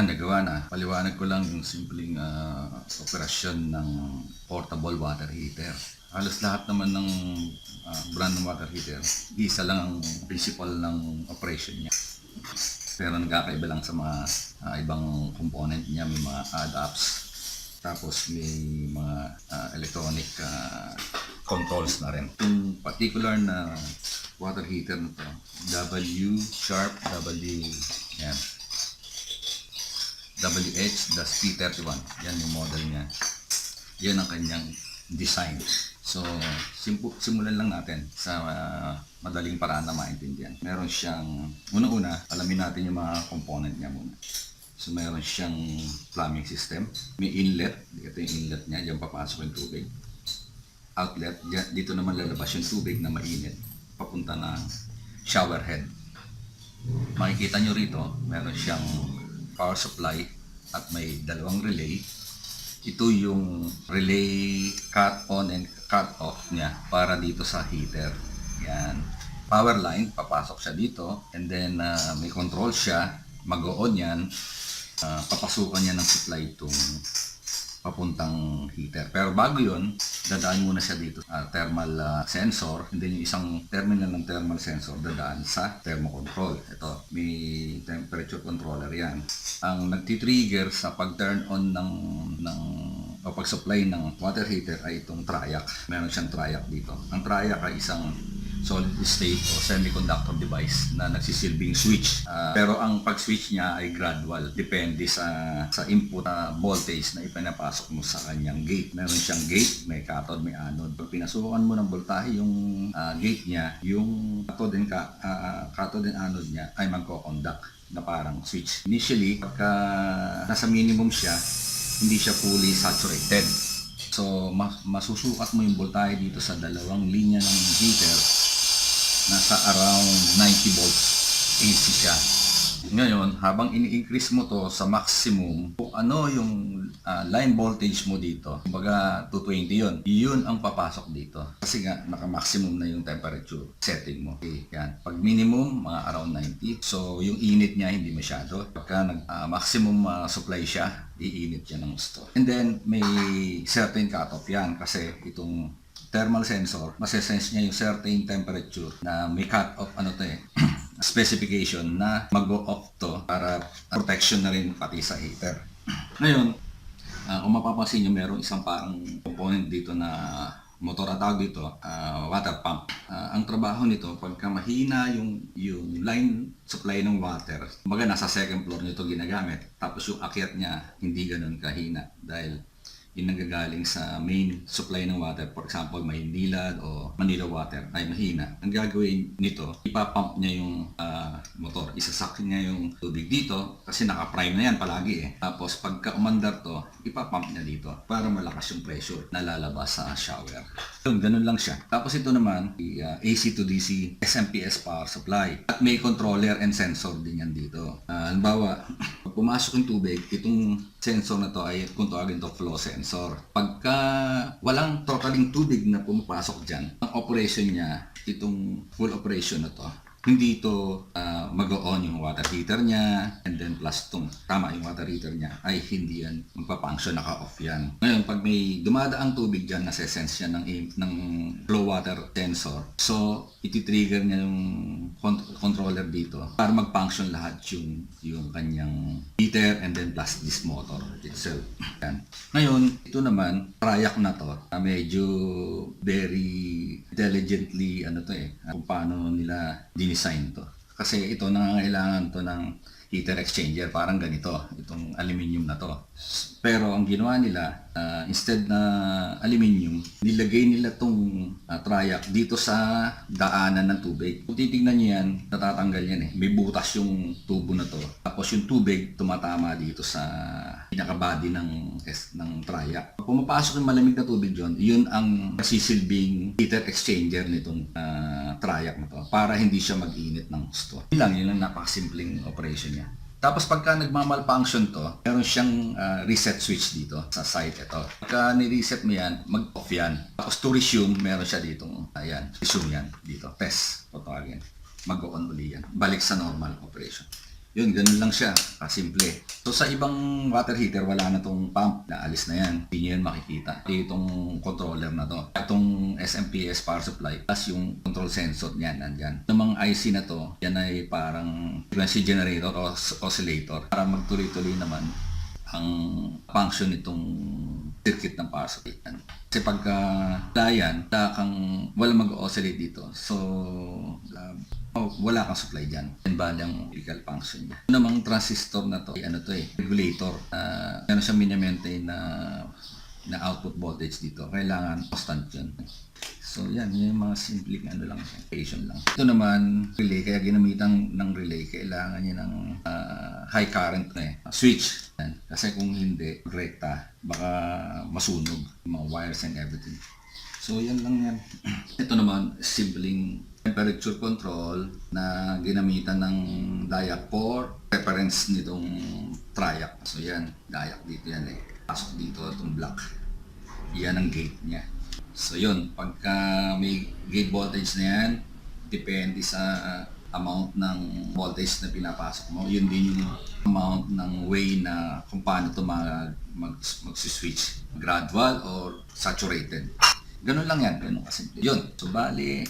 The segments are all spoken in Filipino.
Yan, nagawa na. Paliwanag ko lang yung simpleng operasyon ng portable water heater. Halos lahat naman ng brand ng water heater, isa lang ang principle ng operation niya. Pero nagkakaiba lang sa mga ibang component niya, may mga add-ups. Tapos may mga electronic controls na rin. Yung particular na water heater na to, yan. WH-P31. Yan yung model niya. Yan ang kanyang design. So, simulan lang natin sa madaling paraan na maintindihan. Meron siyang, una-una, alamin natin yung mga component niya muna. So, meron siyang plumbing system. May inlet. Ito yung inlet niya. Diyan papasok yung tubig. Outlet. Dito naman lalabas yung tubig na mainit. Papunta ng shower head. Makikita nyo rito, meron siyang power supply at may dalawang relay. Ito yung relay cut on and cut off niya para dito sa heater. Yan. Power line, papasok siya dito. And then may control siya. Mag-on yan. Papasukan niya ng supply itong papuntang heater. Pero bago yun, dadaan muna siya dito sa thermal sensor. And then yung isang terminal ng thermal sensor dadaan sa thermocontrol. Ito, may temperature controller yan. Ang nagtitrigger sa pag-turn on o pag-supply ng water heater ay itong triac. Meron siyang triac dito. Ang triac ay isang solid state o semiconductor device na nagsisilbing switch. Pero ang pag-switch niya ay gradual. Depende sa input voltage na ipinapasok mo sa kanyang gate. Meron siyang gate, may cathode, may anode. Pag pinasukan mo ng voltahe yung gate niya, yung cathode and anode niya ay magko-conduct na parang switch. Initially, pagka nasa minimum siya, hindi siya fully saturated. So, masusukat mo yung voltahe dito sa dalawang linya ng heater. Nasa around 90 volts AC siya. Ngayon, habang ini-increase mo to sa maximum, kung ano yung line voltage mo dito, kumbaga 220 yun, yun ang papasok dito. Kasi nga, naka-maximum na yung temperature setting mo. Okay, yan. Pag minimum, mga around 90. So, yung init niya hindi masyado. Pagka maximum supply siya, iinit siya ng gusto. And then, may certain cutoff yan kasi itong thermal sensor, masesense niya yung certain temperature na may cut-off specification na mag-go-off to para protection na rin pati sa heater. Ngayon, kung mapapansin nyo, meron isang parang component dito na motor tawag dito, water pump. Ang trabaho nito, pagka mahina yung line supply ng water, kumbaga nasa second floor nito ginagamit, tapos yung akyat niya hindi ganun kahina dahil yung nanggagaling sa main supply ng water, for example, Maynilad o Manila Water ay mahina. Ang gagawin nito, ipapump niya yung motor. Isasak niya yung tubig dito kasi naka-prime na yan palagi eh. Tapos pagka umandar to, ipapump niya dito para malakas yung pressure na lalabas sa shower. So, ganun lang siya. Tapos ito naman, AC to DC SMPS power supply. At may controller and sensor din yan dito. Halimbawa, pag pumasok yung tubig, itong sensor na to ay kung tawagin to flow sensor. Pagka walang totaling tubig na pumapasok dyan, ang operation niya, itong full operation na to, hindi ito mag-on yung water heater niya, and then plus itong yung water heater niya ay hindi yan magpa-function, naka-off yan. Ngayon, pag may dumadaang tubig dyan, nasa-sense yan ng flow water sensor. So, iti-trigger niya yung controller dito para mag-function lahat yung kanyang heater and then plus this motor itself. Yan. Ngayon, ito naman, triac na to, medyo very intelligently, kung paano nila dinesign to. Kasi ito, nangangailangan to ng heater exchanger, parang ganito, itong aluminium na to. Pero ang ginawa nila, instead na aluminium, nilagay nila tong triac dito sa daanan ng tubig. Kung titignan niyo yan, natatanggal yan eh. May butas yung tubo na to. Tapos yung tubig tumatama dito sa pinaka-body ng triac. Pag pumapasok yung malamig na tubig dyan, yun ang nasisilbing heater exchanger nitong triac na to para hindi siya mag-init ng gusto. Yun lang napakasimpleng operation niya. Tapos pagka nagmamalfunction to, meron siyang reset switch dito sa side ito. Pagka ni-reset mo yan, mag-off yan. Tapos to resume, meron siya dito. Resume yan dito. Test. Tawagin. Mag-on uli yan. Balik sa normal operation. Yun, ganun lang siya, kasimple. So sa ibang water heater, wala na tong pump, naalis na yan. Hindi nyo yan makikita. Itong controller na to. Itong SMPS power supply, plus yung control sensor niyan, nandyan. Yung mga IC na to, yan ay parang frequency generator o oscillator. Para magtuloy-tuloy naman ang function nitong circuit ng power supply. Kasi pagka layan, wala mag-oscillate dito. So, wala kang supply dyan. Yan ba ang electrical function niya? Yung namang transistor na to, regulator. Meron siyang mini-maintain na output voltage dito. Kailangan constant yun. So yan, yung mga simpleng lang, equation lang. Ito naman, relay, kaya ginamitan ng relay, kailangan niya ng high current na switch. Yan. Kasi kung hindi, rekta, baka masunog yung mga wires and everything. So yan lang yan. Ito naman, simpleng temperature control na ginamitan ng diac for reference nitong triac. So yan, diac dito yan Pasok dito itong block. Yan ang gate niya. So yun, pagka may gate voltage na yan, depende sa amount ng voltage na pinapasok mo. Yun din yung amount ng way na kung paano ito mag-switch. Gradual or saturated. Ganun lang yan, ganun kasimple. Yun, so bali,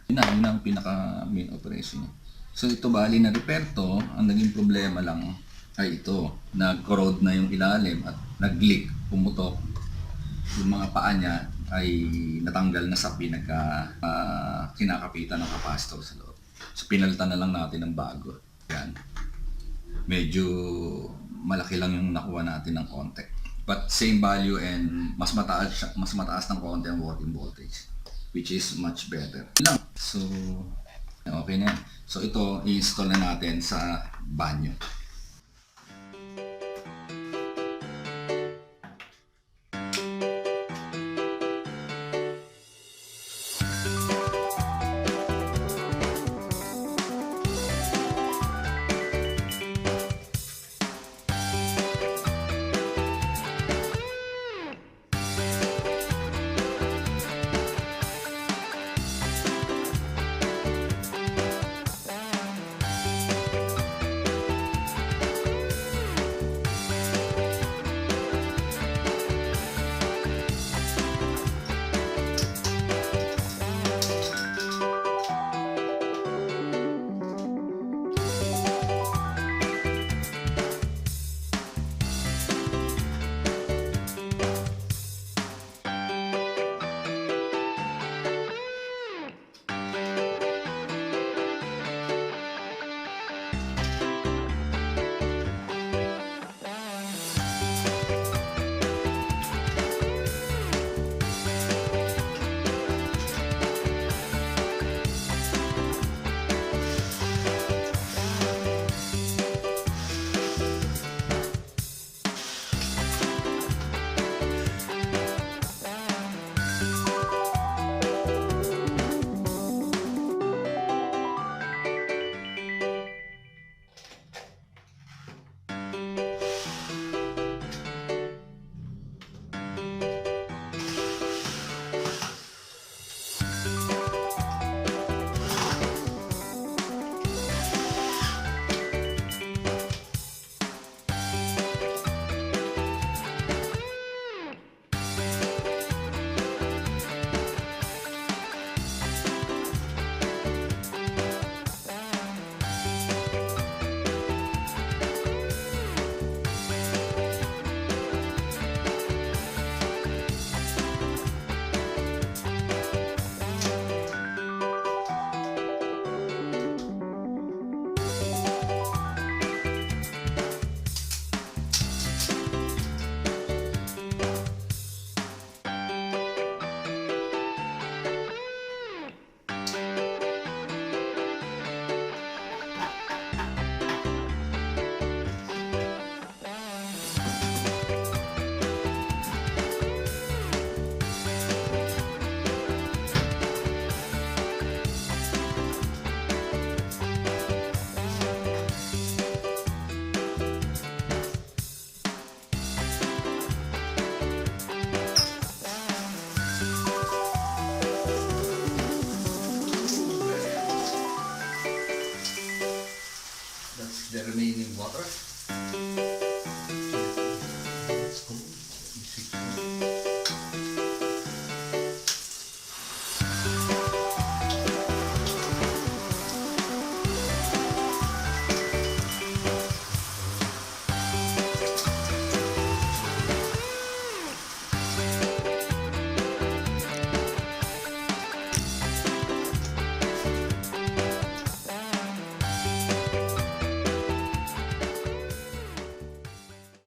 yun ang pinaka main operation niya. So ito bali na repair to, ang naging problema lang ay ito, nag-corrode na yung ilalim at nag-leak, pumutok. Yung mga paa niya ay natanggal na sa kinakapitan ng capacitor sa loob. So pinalitan na lang natin ng bago. Yan. Medyo malaki lang yung nakuha natin ng contact. But same value and mas mataas ng konti ang working voltage, which is much better. Lang. So okay na yan. So ito i-install na natin sa banyo.